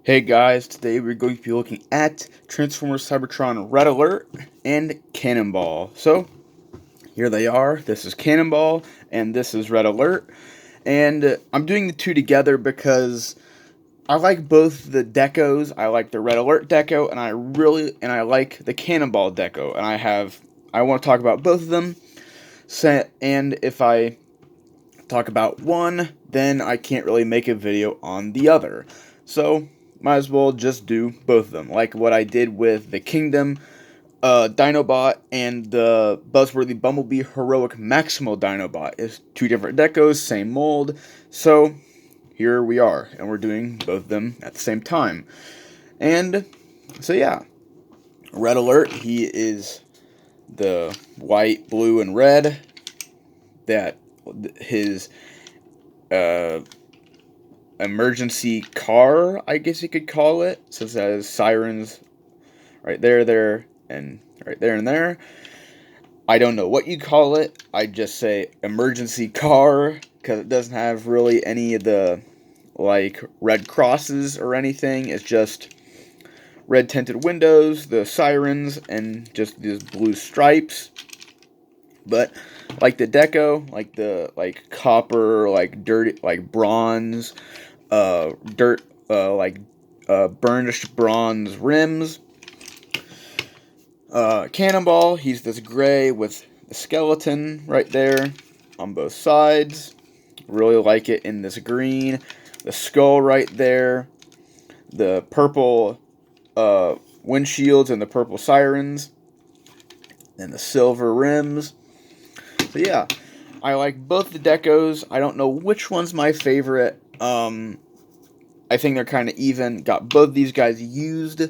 Hey guys, today we're going to be looking at Transformers Cybertron Red Alert and Cannonball. So, here they are. This is Cannonball and this is Red Alert. And I'm doing the two together because I like both the decos. I like the Red Alert deco and I like the Cannonball deco. And I want to talk about both of them. And if I talk about one, then I can't really make a video on the other. So, might as well just do both of them, like what I did with the Kingdom Dinobot and the Buzzworthy Bumblebee Heroic Maximal Dinobot. It's two different decos, same mold, so here we are, and we're doing both of them at the same time. And, so yeah, Red Alert, he is the white, blue, and red that his emergency car, I guess you could call it, since it has sirens right there, and right there and there. I don't know what you call it. I just say emergency car because it doesn't have really any of the like red crosses or anything. It's just red tinted windows, the sirens, and just these blue stripes. But like the deco, like the copper, like dirty, like bronze, dirt, burnished bronze rims. Cannonball, he's this gray with the skeleton right there on both sides. Really like it in this green. The skull right there. The purple windshields and the purple sirens. And the silver rims. So yeah, I like both the decos. I don't know which one's my favorite. I think they're kind of even. Got both these guys used.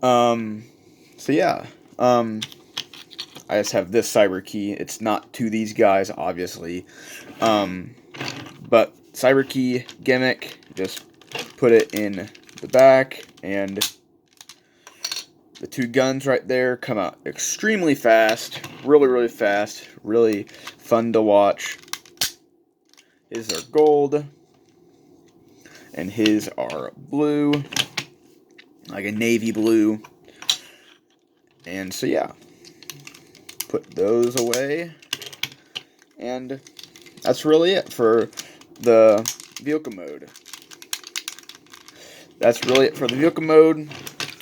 So yeah, I just have this cyber key. It's not to these guys, obviously. But cyber key gimmick, just put it in the back, and the two guns right there come out extremely fast, really fast, really fun to watch. His are gold, and his are blue, like a navy blue. And so yeah, put those away, and that's really it for the vehicle mode. That's really it for the vehicle mode.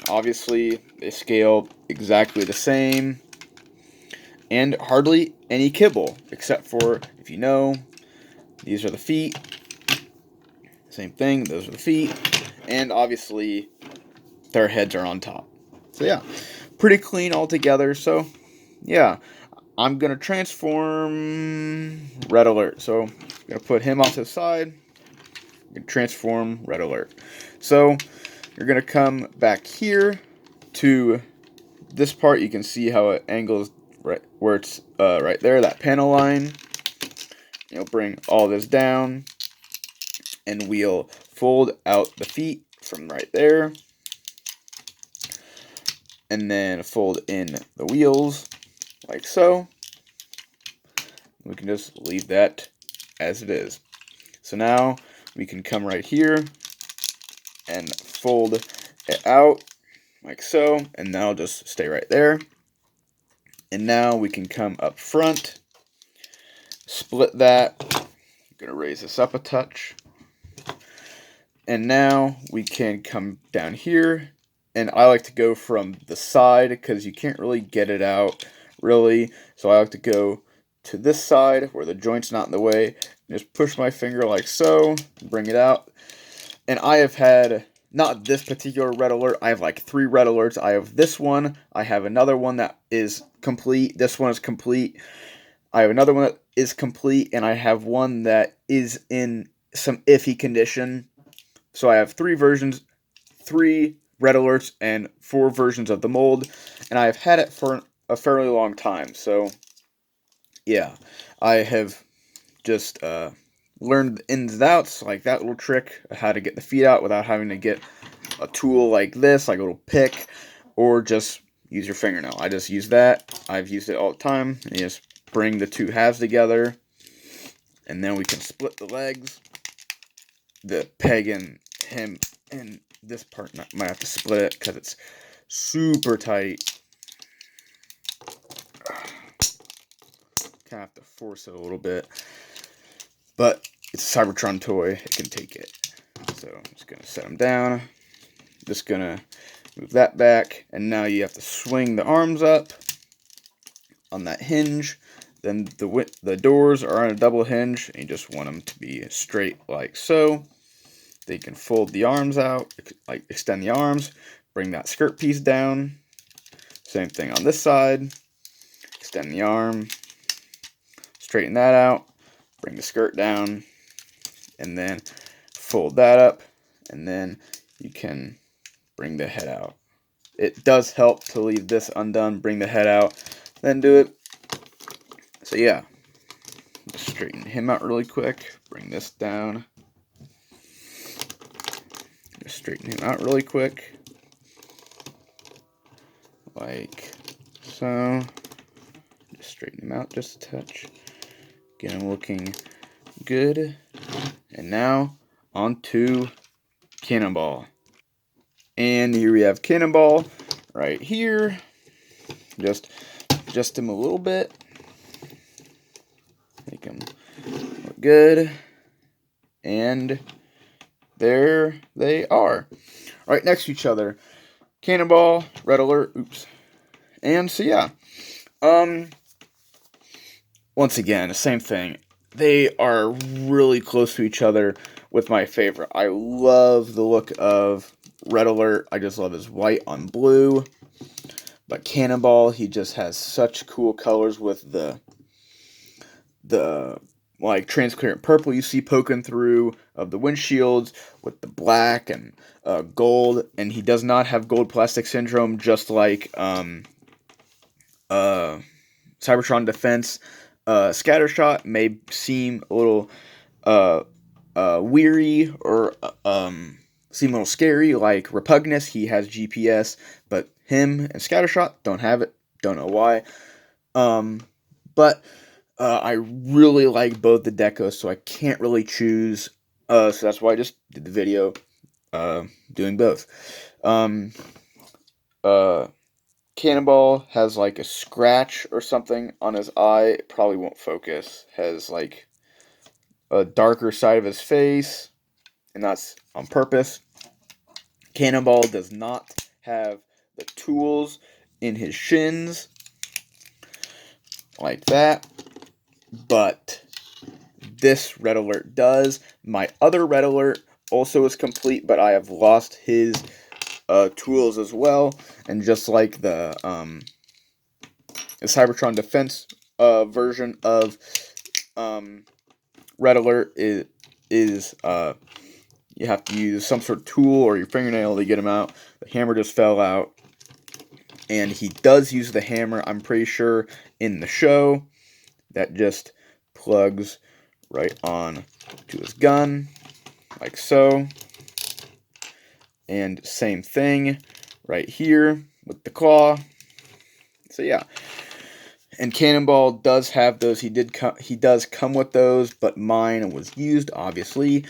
Obviously, they scale exactly the same, and hardly any kibble, except for, if you know, these are the feet. Same thing, those are the feet, and obviously, their heads are on top. So yeah, pretty clean altogether. So yeah, I'm gonna transform Red Alert. So I'm gonna put him off to the side. I'm gonna transform Red Alert. So you're gonna come back here to this part. You can see how it angles right where it's right there, that panel line. You'll bring all this down, and we'll fold out the feet from right there. And then fold in the wheels, like so. We can just leave that as it is. So now we can come right here and fold it out, like so. And now just stay right there. And now we can come up front, split that. I'm gonna raise this up a touch. And now we can come down here. And I like to go from the side because you can't really get it out, really. So I like to go to this side where the joint's not in the way. Just push my finger like so, bring it out. And I have had, not this particular Red Alert, I have like 3 Red Alerts. I have this one, I have another one that is complete, this one is complete. I have another one that is complete, and I have one that is in some iffy condition. So I have 3 versions, 3 Red Alerts, and 4 versions of the mold, and I've had it for a fairly long time. So yeah, I have just learned the ins and outs, like that little trick, how to get the feet out without having to get a tool like this, like a little pick, or just use your fingernail. I just use that. I've used it all the time. And you just bring the 2 halves together, and then we can split the legs. The peg and him And this part might have to split it because it's super tight. Kind of have to force it a little bit. But it's a Cybertron toy. It can take it. So I'm just going to set them down. Just going to move that back. And now you have to swing the arms up on that hinge. Then the doors are on a double hinge. And you just want them to be straight like so. Then you can fold the arms out. Like extend the arms. Bring that skirt piece down. Same thing on this side. Extend the arm. Straighten that out. Bring the skirt down. And then fold that up. And then you can bring the head out. It does help to leave this undone. Bring the head out. Then do it. So yeah. Just straighten him out really quick. Bring this down. Just straighten him out really quick. Like so. Just straighten him out just a touch. Get him looking good. And now on to Cannonball. And here we have Cannonball right here. Just adjust him a little bit. Make him look good. And there they are. Right next to each other. Cannonball, Red Alert, oops. And so yeah. Once again, the same thing. They are really close to each other with my favorite. I love the look of Red Alert. I just love his white on blue. But Cannonball, he just has such cool colors with the like transparent purple you see poking through of the windshields with the black and gold. And he does not have gold plastic syndrome, just like Cybertron Defense. Scattershot may seem a little weary or seem a little scary, like Repugnus. He has GPS, but him and Scattershot don't have it. Don't know why. But I really like both the decos, so I can't really choose. So that's why I just did the video doing both. Cannonball has like a scratch or something on his eye. It probably won't focus. Has like a darker side of his face, and that's on purpose. Cannonball does not have the tools in his shins like that, but this Red Alert does. My other Red Alert also is complete, but I have lost his tools as well. And just like the Cybertron Defense version of Red Alert is you have to use some sort of tool or your fingernail to get him out. The hammer just fell out. And he does use the hammer, I'm pretty sure, in the show. That just plugs right on to his gun, like so. And same thing right here with the claw. So yeah. And Cannonball does have those. He does come with those, but mine was used, obviously,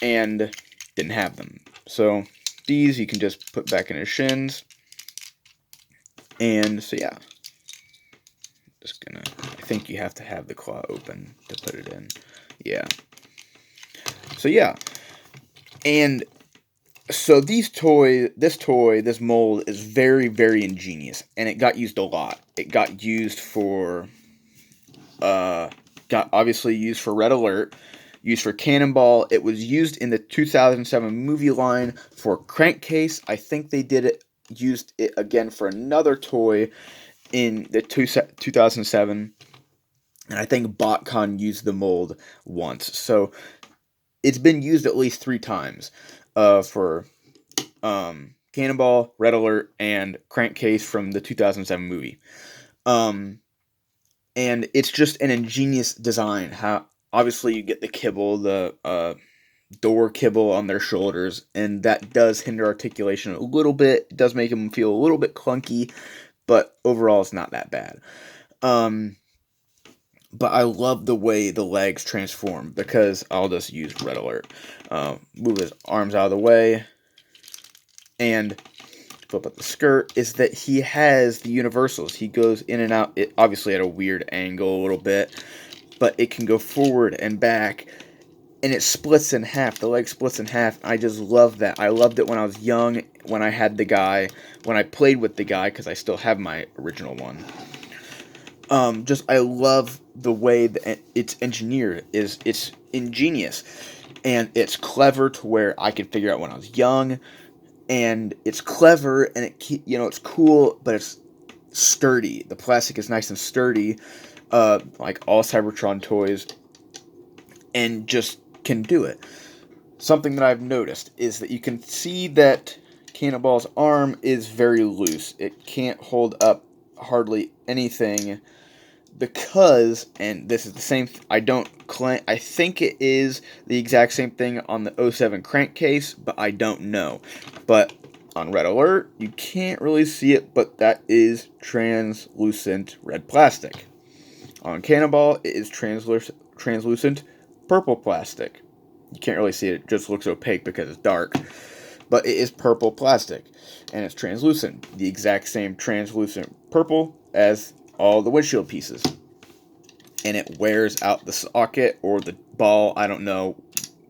and didn't have them. So these you can just put back in his shins. And so yeah. Just gonna, I think you have to have the claw open to put it in. Yeah. So yeah. And so this mold is very, very ingenious, and it got used a lot. It got used for, obviously used for Red Alert, used for Cannonball. It was used in the 2007 movie line for Crankcase. I think they used it again for another toy in the 2007, and I think BotCon used the mold once. So it's been used at least 3 times. For Cannonball, Red Alert, and Crankcase from the 2007 movie. And it's just an ingenious design. How obviously you get the kibble, the door kibble on their shoulders, and that does hinder articulation a little bit. It does make them feel a little bit clunky, but overall it's not that bad. But I love the way the legs transform, because I'll just use Red Alert. Move his arms out of the way. and flip up the skirt, is that he has the universals. He goes in and out, obviously at a weird angle a little bit, but it can go forward and back, and it splits in half. The leg splits in half. I just love that. I loved it when I was young, when I had the guy, when I played with the guy, because I still have my original one. I love the way that it's engineered. It's ingenious, and it's clever to where I could figure out when I was young, and it's clever, and it's cool, but it's sturdy. The plastic is nice and sturdy, like all Cybertron toys, and just can do it. Something that I've noticed is that you can see that Cannonball's arm is very loose. It can't hold up hardly anything because, and this is the same, I think it is the exact same thing on the 07 crankcase, but I don't know. But on Red Alert, you can't really see it, but that is translucent red plastic. On Cannonball, it is translucent purple plastic. You can't really see it, it just looks opaque because it's dark. But it is purple plastic, and it's translucent. The exact same translucent purple as all the windshield pieces. And it wears out the socket or the ball, I don't know,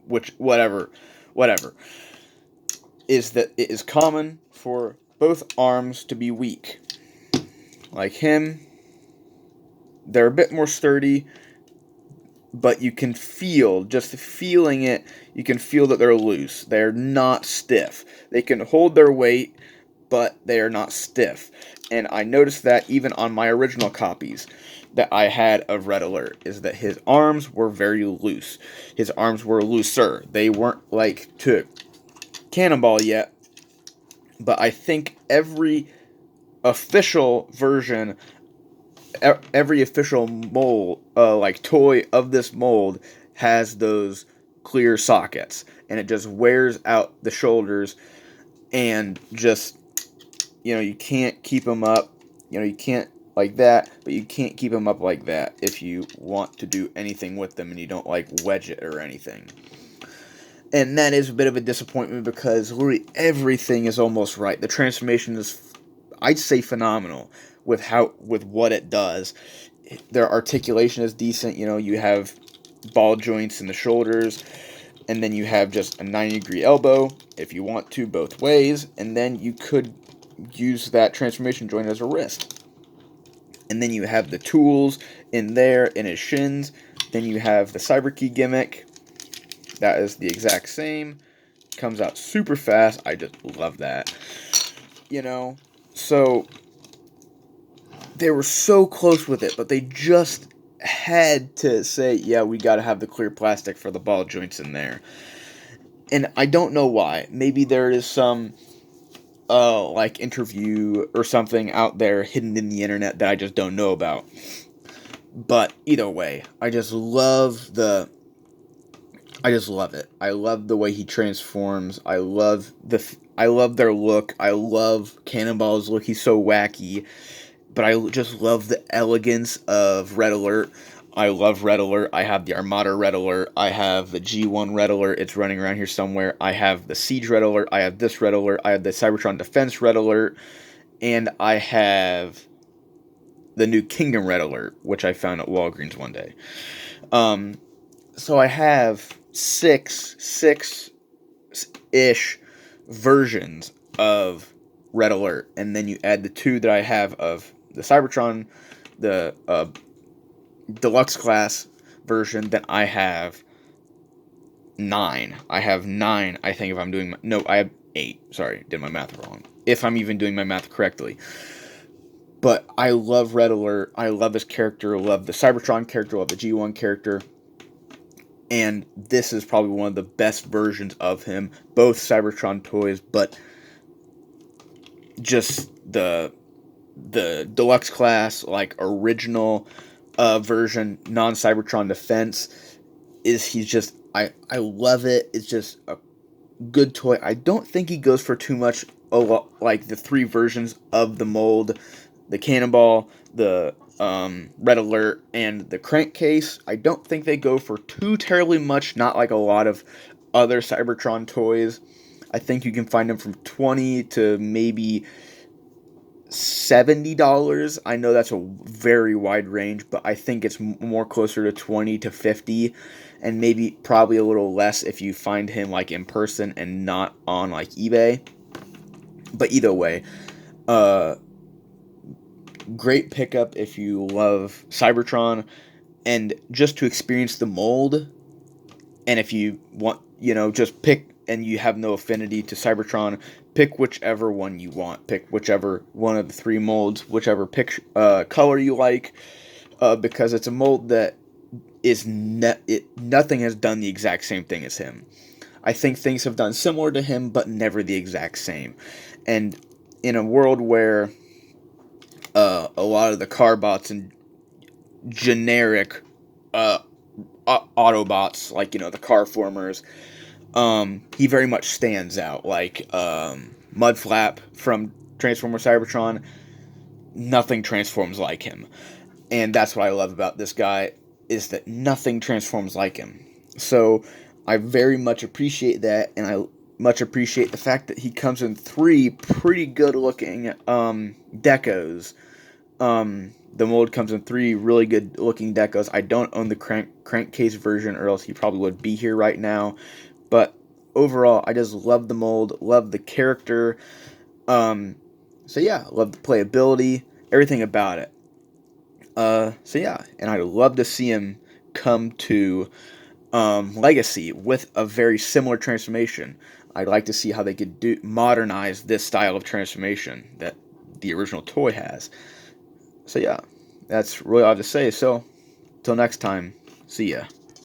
whatever. Is that it is common for both arms to be weak. Like him, they're a bit more sturdy, but you can feel, just feeling it, you can feel that they're loose. They're not stiff. They can hold their weight, but they are not stiff. And I noticed that even on my original copies that I had of Red Alert, is that his arms were very loose. His arms were looser. They weren't like to Cannonball yet, but I think every official version, every official mold, like toy of this mold, has those clear sockets, and it just wears out the shoulders, and just, you can't keep them up, you can't like that, but you can't keep them up like that if you want to do anything with them and you don't like wedge it or anything. And that is a bit of a disappointment because literally everything is almost right. The transformation is, I'd say, phenomenal with what it does. Their articulation is decent. You have ball joints in the shoulders, and then you have just a 90-degree elbow if you want to, both ways, and then you could use that transformation joint as a wrist. And then you have the tools in there in his shins. Then you have the cyber key gimmick. That is the exact same. Comes out super fast. I just love that. So they were so close with it, but they just had to say, yeah, we got to have the clear plastic for the ball joints in there. And I don't know why. Maybe there is some interview or something out there hidden in the internet that I just don't know about. But either way, I just love it. I love the way he transforms. I love their look. I love Cannonball's look. He's so wacky. But I just love the elegance of Red Alert. I love Red Alert. I have the Armada Red Alert. I have the G1 Red Alert. It's running around here somewhere. I have the Siege Red Alert. I have this Red Alert. I have the Cybertron Defense Red Alert. And I have the New Kingdom Red Alert, which I found at Walgreens one day. So I have six-ish versions of Red Alert. And then you add the two that I have of the Cybertron, the deluxe class version, then I have 9. I have 9, I think, if I'm doing I have 8. Sorry, did my math wrong. If I'm even doing my math correctly. But I love Red Alert. I love this character. I love the Cybertron character. I love the G1 character. And this is probably one of the best versions of him. Both Cybertron toys, but just the deluxe class, like original version, non-Cybertron Defense, I love it. It's just a good toy. I don't think he goes for too much, like the 3 versions of the mold, the Cannonball, the Red Alert, and the Crankcase. I don't think they go for too terribly much, not like a lot of other Cybertron toys. I think you can find them from $20 to maybe $70. I know that's a very wide range, but I think it's more closer to 20 to 50, and maybe probably a little less if you find him like in person and not on like eBay. But either way, uh great pickup if you love Cybertron and just to experience the mold. And if you want, just pick and you have no affinity to Cybertron, pick whichever one you want. Pick whichever one of the three molds, whichever color you like, because it's a mold that is nothing has done the exact same thing as him. I think things have done similar to him, but never the exact same. And in a world where a lot of the Carbots and generic Autobots, like the Carformers, he very much stands out. Like Mudflap from Transformer Cybertron, nothing transforms like him, and that's what I love about this guy is that nothing transforms like him. So I very much appreciate that, and I much appreciate the fact that he comes in 3 pretty good looking decos. The mold comes in 3 really good looking decos. I don't own the crankcase version, or else he probably would be here right now. But overall, I just love the mold, love the character. So yeah, love the playability, everything about it. So yeah, and I'd love to see him come to Legacy with a very similar transformation. I'd like to see how they could modernize this style of transformation that the original toy has. So yeah, that's really all I have to say. So, till next time, see ya.